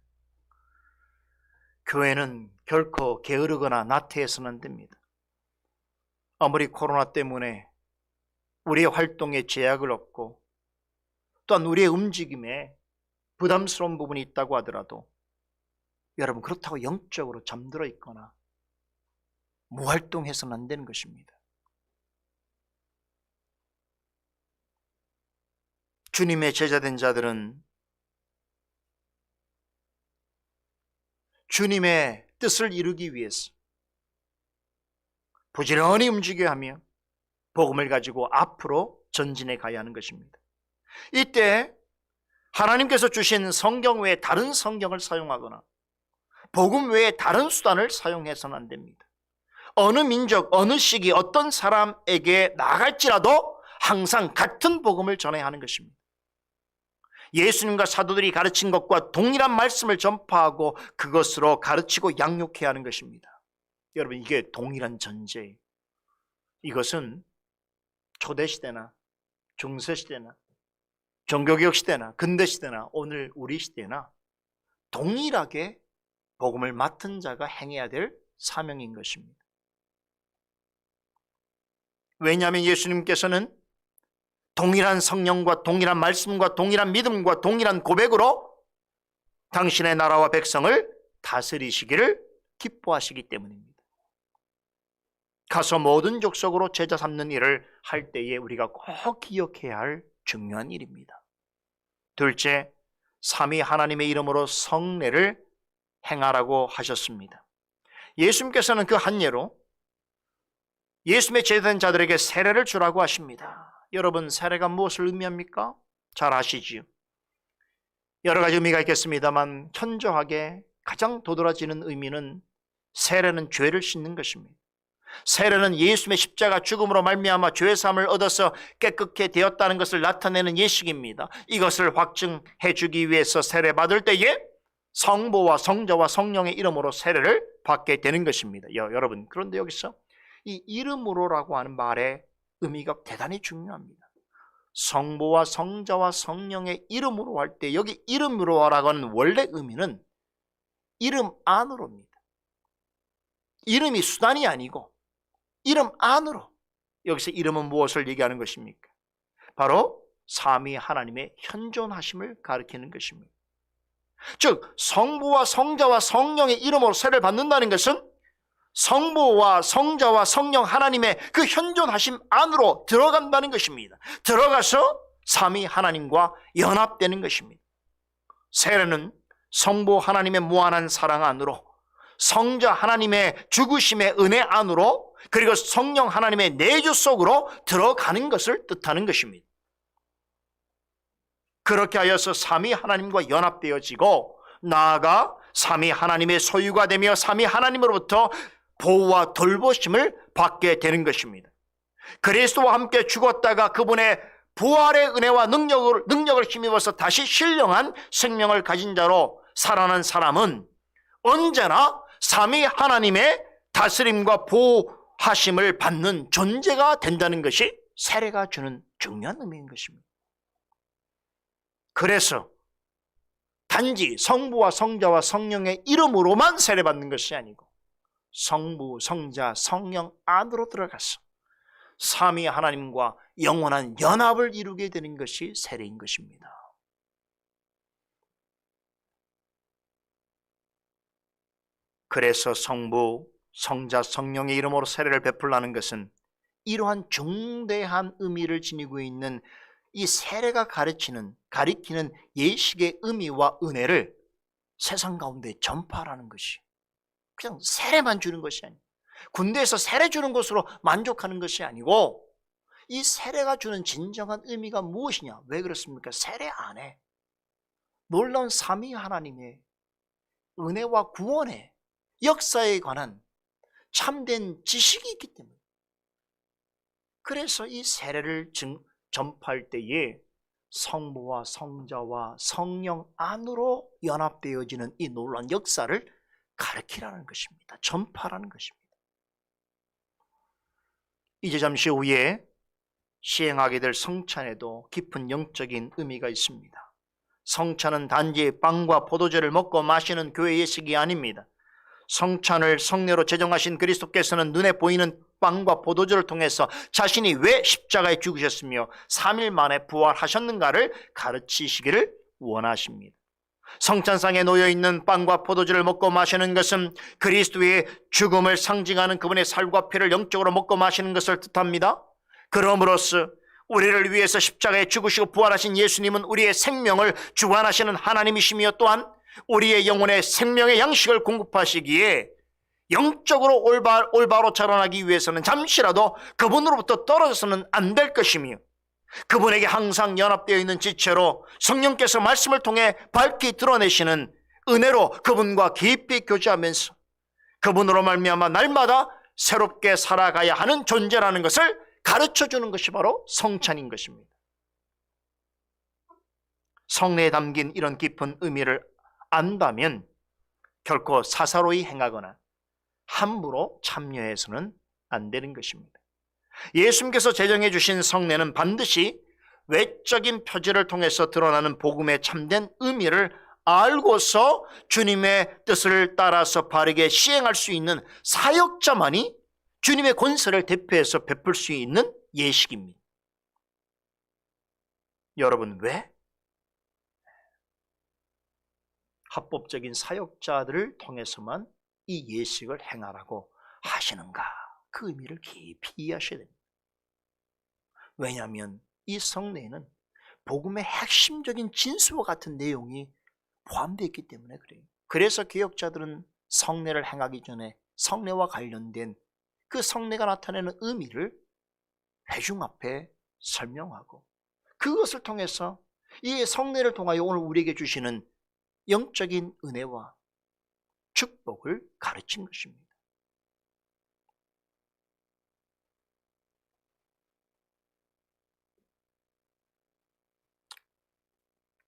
Speaker 1: 교회는 결코 게으르거나 나태해서는 안 됩니다. 아무리 코로나 때문에 우리의 활동에 제약을 얻고 또한 우리의 움직임에 부담스러운 부분이 있다고 하더라도 여러분, 그렇다고 영적으로 잠들어 있거나 무활동해서는 안 되는 것입니다. 주님의 제자된 자들은 주님의 뜻을 이루기 위해서 부지런히 움직여야 하며 복음을 가지고 앞으로 전진해 가야 하는 것입니다. 이때 하나님께서 주신 성경 외에 다른 성경을 사용하거나 복음 외에 다른 수단을 사용해서는 안 됩니다. 어느 민족, 어느 시기, 어떤 사람에게 나갈지라도 항상 같은 복음을 전해야 하는 것입니다. 예수님과 사도들이 가르친 것과 동일한 말씀을 전파하고 그것으로 가르치고 양육해야 하는 것입니다. 여러분, 이게 동일한 전제예요. 이것은 초대시대나 중세시대나 종교개혁 시대나 근대시대나 오늘 우리 시대나 동일하게 복음을 맡은 자가 행해야 될 사명인 것입니다. 왜냐하면 예수님께서는 동일한 성령과 동일한 말씀과 동일한 믿음과 동일한 고백으로 당신의 나라와 백성을 다스리시기를 기뻐하시기 때문입니다. 가서 모든 족속으로 제자 삼는 일을 할 때에 우리가 꼭 기억해야 할 중요한 일입니다. 둘째, 삼위 하나님의 이름으로 성례를 행하라고 하셨습니다. 예수님께서는 그 한 예로 예수님의 제자된 자들에게 세례를 주라고 하십니다. 여러분, 세례가 무엇을 의미합니까? 잘 아시지요. 여러 가지 의미가 있겠습니다만 현저하게 가장 도드라지는 의미는 세례는 죄를 씻는 것입니다. 세례는 예수님의 십자가 죽음으로 말미암아 죄사함을 얻어서 깨끗게 되었다는 것을 나타내는 예식입니다. 이것을 확증해 주기 위해서 세례 받을 때에 성부와 성자와 성령의 이름으로 세례를 받게 되는 것입니다. 여러분, 그런데 여기서 이 이름으로라고 하는 말의 의미가 대단히 중요합니다. 성부와 성자와 성령의 이름으로 할 때 여기 이름으로라고 하는 원래 의미는 이름 안으로입니다. 이름이 수단이 아니고 이름 안으로. 여기서 이름은 무엇을 얘기하는 것입니까? 바로 삼위 하나님의 현존하심을 가리키는 것입니다. 즉 성부와 성자와 성령의 이름으로 세례를 받는다는 것은 성부와 성자와 성령 하나님의 그 현존하심 안으로 들어간다는 것입니다. 들어가서 삼위 하나님과 연합되는 것입니다. 세례는 성부 하나님의 무한한 사랑 안으로, 성자 하나님의 죽으심의 은혜 안으로, 그리고 성령 하나님의 내주 속으로 들어가는 것을 뜻하는 것입니다. 그렇게 하여서 삼위 하나님과 연합되어지고 나아가 삼위 하나님의 소유가 되며 삼위 하나님으로부터 보호와 돌보심을 받게 되는 것입니다. 그리스도와 함께 죽었다가 그분의 부활의 은혜와 능력을 힘입어서 다시 신령한 생명을 가진 자로 살아난 사람은 언제나 삼위 하나님의 다스림과 보호하심을 받는 존재가 된다는 것이 세례가 주는 중요한 의미인 것입니다. 그래서 단지 성부와 성자와 성령의 이름으로만 세례받는 것이 아니고 성부, 성자, 성령 안으로 들어가서 삼위 하나님과 영원한 연합을 이루게 되는 것이 세례인 것입니다. 그래서 성부, 성자, 성령의 이름으로 세례를 베풀라는 것은 이러한 중대한 의미를 지니고 있는 이 세례가 가리키는 예식의 의미와 은혜를 세상 가운데 전파하라는 것이, 그냥 세례만 주는 것이 아니고 군대에서 세례 주는 것으로 만족하는 것이 아니고 이 세례가 주는 진정한 의미가 무엇이냐? 왜 그렇습니까? 세례 안에 놀라운 삼위 하나님의 은혜와 구원의 역사에 관한 참된 지식이 있기 때문에, 그래서 이 세례를 전파할 때에 성부와 성자와 성령 안으로 연합되어지는 이 놀라운 역사를 가르치라는 것입니다. 전파라는 것입니다. 이제 잠시 후에 시행하게 될 성찬에도 깊은 영적인 의미가 있습니다. 성찬은 단지 빵과 포도주를 먹고 마시는 교회 예식이 아닙니다. 성찬을 성례로 제정하신 그리스도께서는 눈에 보이는 빵과 포도주를 통해서 자신이 왜 십자가에 죽으셨으며 3일 만에 부활하셨는가를 가르치시기를 원하십니다. 성찬상에 놓여있는 빵과 포도주를 먹고 마시는 것은 그리스도의 죽음을 상징하는 그분의 살과 피를 영적으로 먹고 마시는 것을 뜻합니다. 그럼으로써 우리를 위해서 십자가에 죽으시고 부활하신 예수님은 우리의 생명을 주관하시는 하나님이시며 또한 우리의 영혼의 생명의 양식을 공급하시기에 영적으로 올바로 자라나기 위해서는 잠시라도 그분으로부터 떨어져서는 안 될 것이며 그분에게 항상 연합되어 있는 지체로 성령께서 말씀을 통해 밝히 드러내시는 은혜로 그분과 깊이 교제하면서 그분으로 말미암아 날마다 새롭게 살아가야 하는 존재라는 것을 가르쳐주는 것이 바로 성찬인 것입니다. 성례에 담긴 이런 깊은 의미를 안다면 결코 사사로이 행하거나 함부로 참여해서는 안 되는 것입니다. 예수님께서 제정해 주신 성례는 반드시 외적인 표지를 통해서 드러나는 복음의 참된 의미를 알고서 주님의 뜻을 따라서 바르게 시행할 수 있는 사역자만이 주님의 권세를 대표해서 베풀 수 있는 예식입니다. 여러분, 왜 합법적인 사역자들을 통해서만 이 예식을 행하라고 하시는가? 그 의미를 깊이 이해하셔야 됩니다. 왜냐하면 이 성례에는 복음의 핵심적인 진수와 같은 내용이 포함되어 있기 때문에 그래요. 그래서 개혁자들은 성례를 행하기 전에 성례와 관련된 그 성례가 나타내는 의미를 회중 앞에 설명하고 그것을 통해서 이 성례를 통하여 오늘 우리에게 주시는 영적인 은혜와 축복을 가르친 것입니다.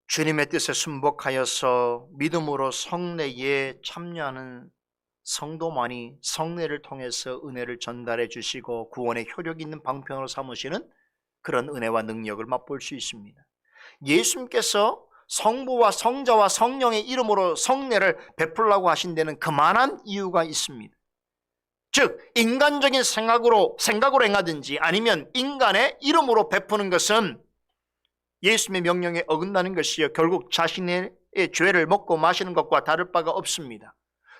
Speaker 1: 주님의 뜻에 순복하여서 믿음으로 성례에 참여하는 성도만이 성례를 통해서 은혜를 전달해 주시고 구원의 효력 있는 방편으로 삼으시는 그런 은혜와 능력을 맛볼 수 있습니다. 예수님께서 성부와 성자와 성령의 이름으로 성례를 베풀라고 하신 데는 그만한 이유가 있습니다. 즉 인간적인 생각으로 행하든지 아니면 인간의 이름으로 베푸는 것은 예수님의 명령에 어긋나는 것이요 결국 자신의 죄를 먹고 마시는 것과 다를 바가 없습니다.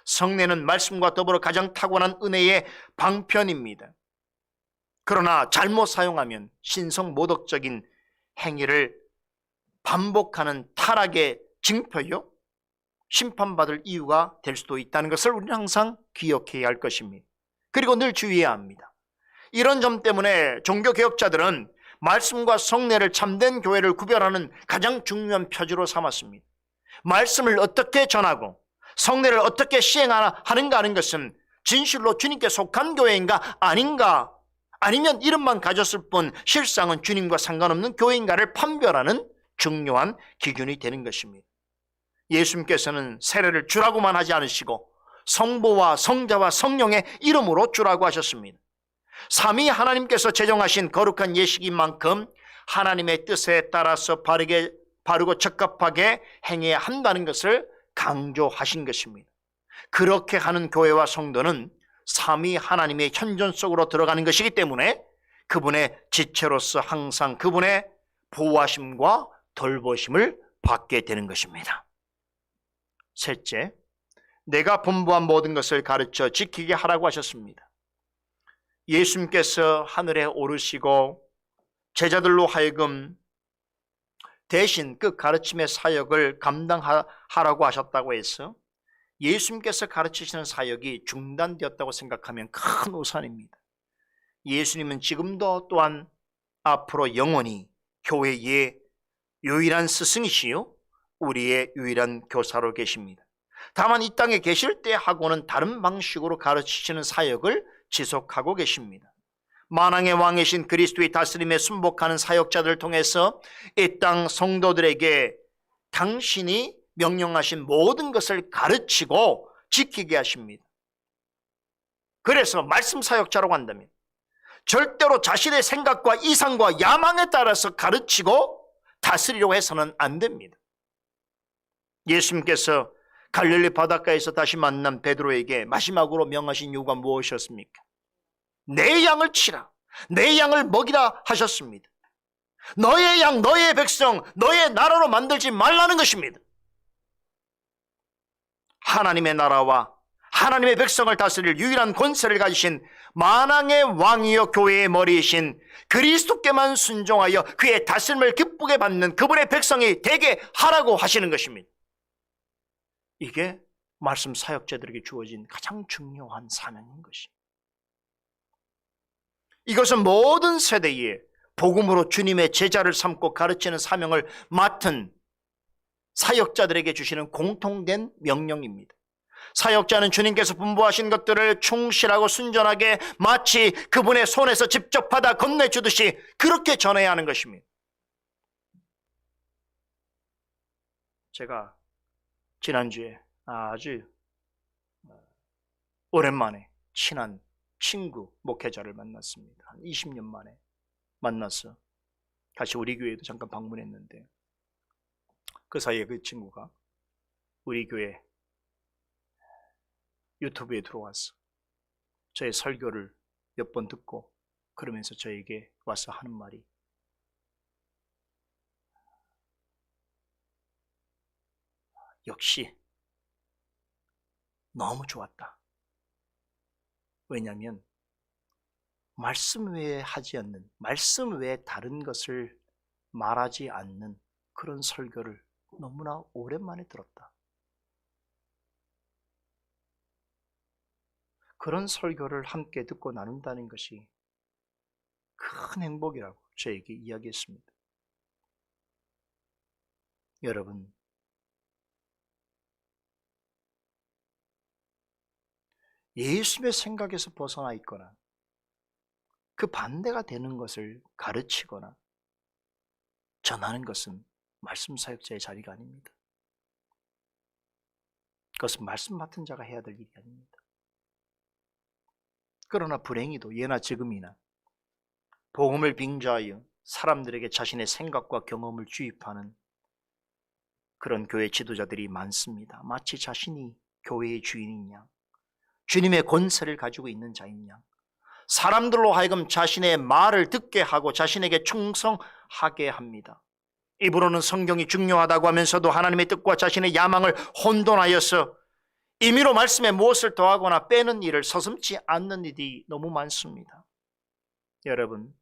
Speaker 1: 성례는 말씀과 더불어 가장 타고난 은혜의 방편입니다. 그러나 잘못 사용하면 신성모독적인 행위를 반복하는 타락의 징표요 심판받을 이유가 될 수도 있다는 것을 우리는 항상 기억해야 할 것입니다. 그리고 늘 주의해야 합니다. 이런 점 때문에 종교개혁자들은 말씀과 성례를 참된 교회를 구별하는 가장 중요한 표지로 삼았습니다. 말씀을 어떻게 전하고 성례를 어떻게 시행하는가 하는 것은 진실로 주님께 속한 교회인가 아닌가, 아니면 이름만 가졌을 뿐 실상은 주님과 상관없는 교회인가를 판별하는 중요한 기준이 되는 것입니다. 예수님께서는 세례를 주라고만 하지 않으시고 성부와 성자와 성령의 이름으로 주라고 하셨습니다. 삼위 하나님께서 제정하신 거룩한 예식인 만큼 하나님의 뜻에 따라서 바르고 적합하게 행해야 한다는 것을 강조하신 것입니다. 그렇게 하는 교회와 성도는 삼위 하나님의 현존 속으로 들어가는 것이기 때문에 그분의 지체로서 항상 그분의 보호하심과 돌보심을 받게 되는 것입니다. 셋째, 내가 분부한 모든 것을 가르쳐 지키게 하라고 하셨습니다. 예수님께서 하늘에 오르시고 제자들로 하여금 대신 그 가르침의 사역을 감당하라고 하셨다고 해서 예수님께서 가르치시는 사역이 중단되었다고 생각하면 큰 오산입니다. 예수님은 지금도 또한 앞으로 영원히 교회의 유일한 스승이시요 우리의 유일한 교사로 계십니다. 다만 이 땅에 계실 때하고는 다른 방식으로 가르치시는 사역을 지속하고 계십니다. 만왕의 왕이신 그리스도의 다스림에 순복하는 사역자들을 통해서 이 땅 성도들에게 당신이 명령하신 모든 것을 가르치고 지키게 하십니다. 그래서 말씀 사역자라고 한다면 절대로 자신의 생각과 이상과 야망에 따라서 가르치고 다스리려고 해서는 안 됩니다. 예수님께서 갈릴리 바닷가에서 다시 만난 베드로에게 마지막으로 명하신 이유가 무엇이었습니까? 내 양을 치라, 내 양을 먹이라 하셨습니다. 너의 양, 너의 백성, 너의 나라로 만들지 말라는 것입니다. 하나님의 나라와 하나님의 백성을 다스릴 유일한 권세를 가지신 만왕의 왕이여 교회의 머리이신 그리스도께만 순종하여 그의 다스림을 기쁘게 받는 그분의 백성이 되게 하라고 하시는 것입니다. 이게 말씀 사역자들에게 주어진 가장 중요한 사명인 것입니다. 이것은 모든 세대에 복음으로 주님의 제자를 삼고 가르치는 사명을 맡은 사역자들에게 주시는 공통된 명령입니다. 사역자는 주님께서 분부하신 것들을 충실하고 순전하게 마치 그분의 손에서 직접 받아 건네주듯이 그렇게 전해야 하는 것입니다. 제가 지난주에 아주 오랜만에 친한 친구 목회자를 만났습니다. 한 20년 만에 만나서 같이 우리 교회에도 잠깐 방문했는데, 그 사이에 그 친구가 우리 교회 유튜브에 들어와서 저의 설교를 몇 번 듣고 그러면서 저에게 와서 하는 말이, 역시 너무 좋았다. 왜냐하면 말씀 외에 하지 않는, 말씀 외에 다른 것을 말하지 않는 그런 설교를 너무나 오랜만에 들었다. 그런 설교를 함께 듣고 나눈다는 것이 큰 행복이라고 저에게 이야기했습니다. 여러분, 예수님의 생각에서 벗어나 있거나 그 반대가 되는 것을 가르치거나 전하는 것은 말씀 사역자의 자리가 아닙니다. 그것은 말씀 맡은 자가 해야 될 일이 아닙니다. 그러나 불행히도 예나 지금이나 복음을 빙자하여 사람들에게 자신의 생각과 경험을 주입하는 그런 교회 지도자들이 많습니다. 마치 자신이 교회의 주인인 양, 주님의 권세를 가지고 있는 자인 양, 사람들로 하여금 자신의 말을 듣게 하고 자신에게 충성하게 합니다. 입으로는 성경이 중요하다고 하면서도 하나님의 뜻과 자신의 야망을 혼돈하여서 임의로 말씀에 무엇을 더하거나 빼는 일을 서슴지 않는 일이 너무 많습니다. 여러분,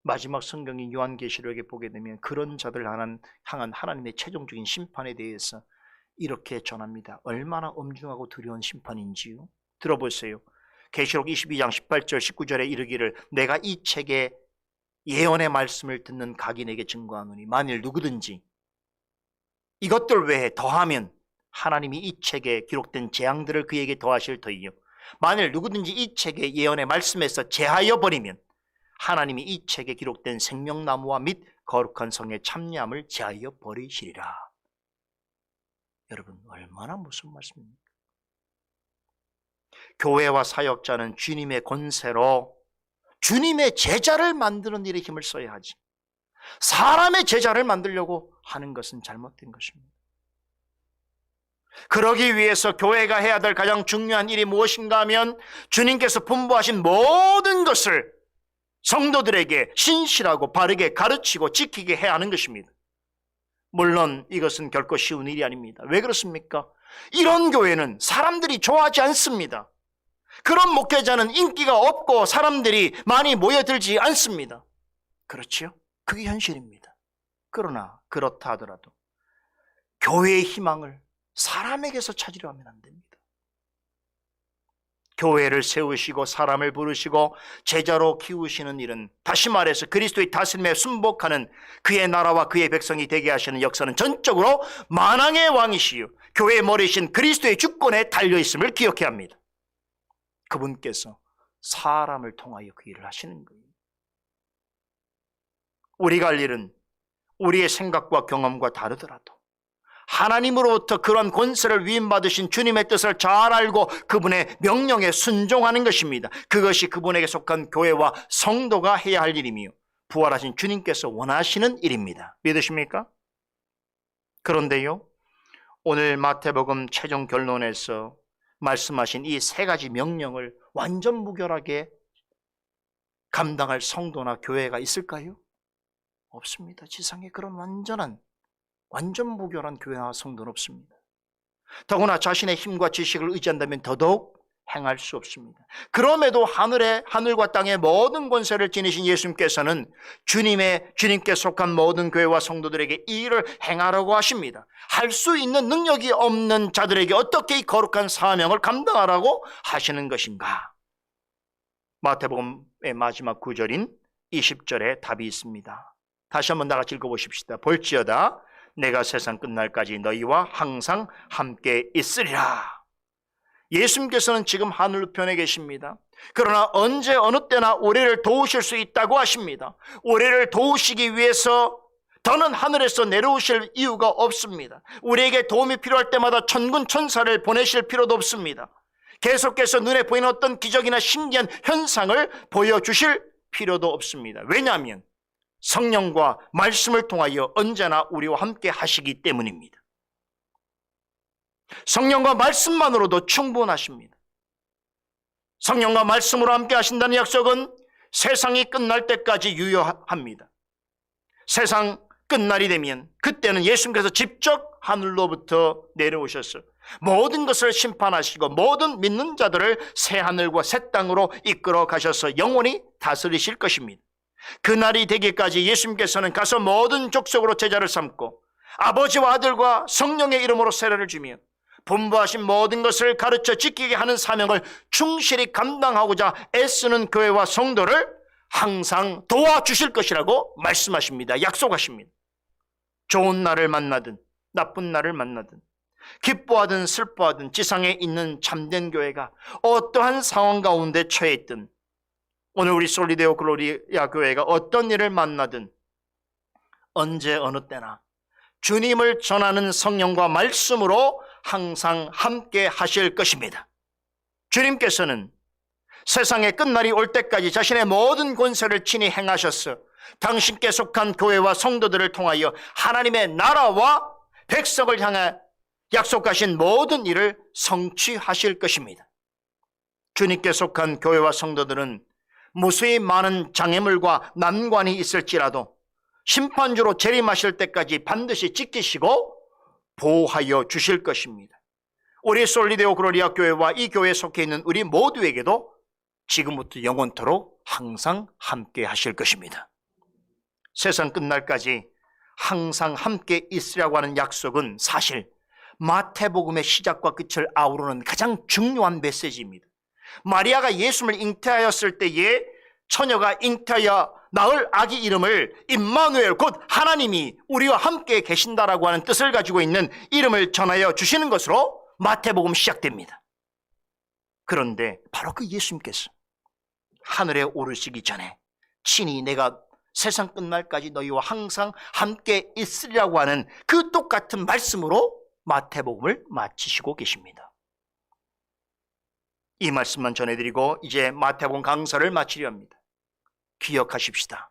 Speaker 1: 마지막 성경인 요한계시록에 보게 되면 그런 자들 향한 하나님의 최종적인 심판에 대해서 이렇게 전합니다. 얼마나 엄중하고 두려운 심판인지요. 들어보세요. 계시록 22장 18절 19절에 이르기를, 내가 이 책에 예언의 말씀을 듣는 각인에게 증거하노니 만일 누구든지 이것들 외에 더하면 하나님이 이 책에 기록된 재앙들을 그에게 더하실 터이요, 만일 누구든지 이 책의 예언의 말씀에서 제하여 버리면 하나님이 이 책에 기록된 생명나무와 및 거룩한 성의 참여함을 제하여 버리시리라. 여러분, 얼마나 무슨 말씀입니까? 교회와 사역자는 주님의 권세로 주님의 제자를 만드는 일에 힘을 써야 하지, 사람의 제자를 만들려고 하는 것은 잘못된 것입니다. 그러기 위해서 교회가 해야 될 가장 중요한 일이 무엇인가 하면 주님께서 분부하신 모든 것을 성도들에게 신실하고 바르게 가르치고 지키게 해야 하는 것입니다. 물론 이것은 결코 쉬운 일이 아닙니다. 왜 그렇습니까? 이런 교회는 사람들이 좋아하지 않습니다. 그런 목회자는 인기가 없고 사람들이 많이 모여들지 않습니다. 그렇죠? 그게 현실입니다. 그러나 그렇다 하더라도 교회의 희망을 사람에게서 찾으려 하면 안 됩니다. 교회를 세우시고 사람을 부르시고 제자로 키우시는 일은, 다시 말해서 그리스도의 다스림에 순복하는 그의 나라와 그의 백성이 되게 하시는 역사는 전적으로 만왕의 왕이시요 교회의 머리이신 그리스도의 주권에 달려있음을 기억해야 합니다. 그분께서 사람을 통하여 그 일을 하시는 거예요. 우리가 할 일은 우리의 생각과 경험과 다르더라도 하나님으로부터 그런 권세를 위임받으신 주님의 뜻을 잘 알고 그분의 명령에 순종하는 것입니다. 그것이 그분에게 속한 교회와 성도가 해야 할 일이며 부활하신 주님께서 원하시는 일입니다. 믿으십니까? 그런데요, 오늘 마태복음 최종 결론에서 말씀하신 이 세 가지 명령을 완전 무결하게 감당할 성도나 교회가 있을까요? 없습니다. 지상에 그런 완전 무결한 교회와 성도는 없습니다. 더구나 자신의 힘과 지식을 의지한다면 더더욱 행할 수 없습니다. 그럼에도 하늘과 땅의 모든 권세를 지니신 예수님께서는 주님께 속한 모든 교회와 성도들에게 이 일을 행하라고 하십니다. 할 수 있는 능력이 없는 자들에게 어떻게 이 거룩한 사명을 감당하라고 하시는 것인가? 마태복음의 마지막 구절인 20절에 답이 있습니다. 다시 한번 나같이 읽어보십시다. 볼지어다 내가 세상 끝날까지 너희와 항상 함께 있으리라. 예수님께서는 지금 하늘편에 계십니다. 그러나 언제 어느 때나 우리를 도우실 수 있다고 하십니다. 우리를 도우시기 위해서 더는 하늘에서 내려오실 이유가 없습니다. 우리에게 도움이 필요할 때마다 천군 천사를 보내실 필요도 없습니다. 계속해서 눈에 보이는 어떤 기적이나 신기한 현상을 보여주실 필요도 없습니다. 왜냐하면 성령과 말씀을 통하여 언제나 우리와 함께 하시기 때문입니다. 성령과 말씀만으로도 충분하십니다. 성령과 말씀으로 함께 하신다는 약속은 세상이 끝날 때까지 유효합니다. 세상 끝날이 되면 그때는 예수님께서 직접 하늘로부터 내려오셔서 모든 것을 심판하시고 모든 믿는 자들을 새 하늘과 새 땅으로 이끌어 가셔서 영원히 다스리실 것입니다. 그날이 되기까지 예수님께서는 가서 모든 족속으로 제자를 삼고 아버지와 아들과 성령의 이름으로 세례를 주며 분부하신 모든 것을 가르쳐 지키게 하는 사명을 충실히 감당하고자 애쓰는 교회와 성도를 항상 도와주실 것이라고 말씀하십니다. 약속하십니다. 좋은 날을 만나든 나쁜 날을 만나든 기뻐하든 슬퍼하든 지상에 있는 참된 교회가 어떠한 상황 가운데 처해 있든 오늘 우리 솔리데오 글로리아 교회가 어떤 일을 만나든 언제 어느 때나 주님을 전하는 성령과 말씀으로 항상 함께 하실 것입니다. 주님께서는 세상의 끝날이 올 때까지 자신의 모든 권세를 친히 행하셔서 당신께 속한 교회와 성도들을 통하여 하나님의 나라와 백성을 향해 약속하신 모든 일을 성취하실 것입니다. 주님께 속한 교회와 성도들은 무수히 많은 장애물과 난관이 있을지라도 심판주로 재림하실 때까지 반드시 지키시고 보호하여 주실 것입니다. 우리 솔리데오 글로리아 교회와 이 교회에 속해 있는 우리 모두에게도 지금부터 영원토록 항상 함께 하실 것입니다. 세상 끝날까지 항상 함께 있으라고 하는 약속은 사실 마태복음의 시작과 끝을 아우르는 가장 중요한 메시지입니다. 마리아가 예수님을 잉태하였을 때에 처녀가 잉태하여 낳을 아기 이름을 임마누엘 곧 하나님이 우리와 함께 계신다라고 하는 뜻을 가지고 있는 이름을 전하여 주시는 것으로 마태복음 시작됩니다. 그런데 바로 그 예수님께서 하늘에 오르시기 전에 친히 내가 세상 끝날까지 너희와 항상 함께 있으리라고 하는 그 똑같은 말씀으로 마태복음을 마치시고 계십니다. 이 말씀만 전해드리고 이제 마태복음 강서를 마치려 합니다. 기억하십시다.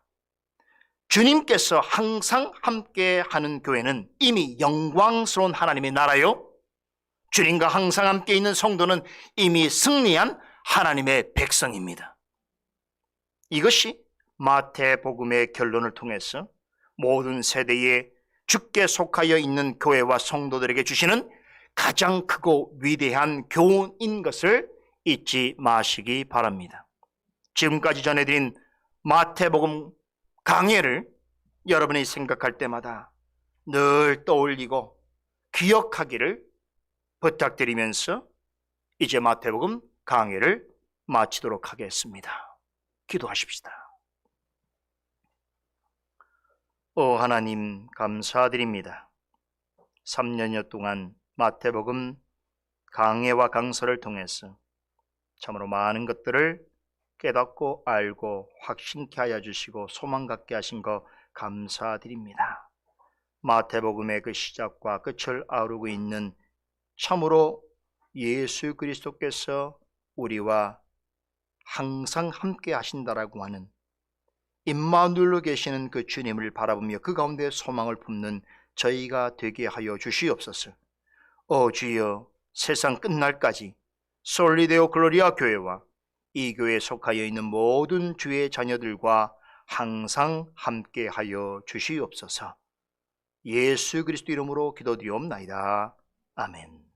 Speaker 1: 주님께서 항상 함께 하는 교회는 이미 영광스러운 하나님의 나라요, 주님과 항상 함께 있는 성도는 이미 승리한 하나님의 백성입니다. 이것이 마태복음의 결론을 통해서 모든 세대에 주께 속하여 있는 교회와 성도들에게 주시는 가장 크고 위대한 교훈인 것을 잊지 마시기 바랍니다. 지금까지 전해드린 마태복음 강해를 여러분이 생각할 때마다 늘 떠올리고 기억하기를 부탁드리면서 이제 마태복음 강해를 마치도록 하겠습니다. 기도하십시다. 오 하나님, 감사드립니다. 3년여 동안 마태복음 강해와 강서를 통해서 참으로 많은 것들을 깨닫고 알고 확신케 하여 주시고 소망 갖게 하신 것 감사드립니다. 마태복음의 그 시작과 끝을 아우르고 있는 참으로 예수 그리스도께서 우리와 항상 함께 하신다라고 하는 임마누엘로 계시는 그 주님을 바라보며 그 가운데 소망을 품는 저희가 되게 하여 주시옵소서. 주여, 세상 끝날까지 솔리데오 글로리아 교회와 이 교회에 속하여 있는 모든 주의 자녀들과 항상 함께하여 주시옵소서. 예수 그리스도 이름으로 기도드리옵나이다. 아멘.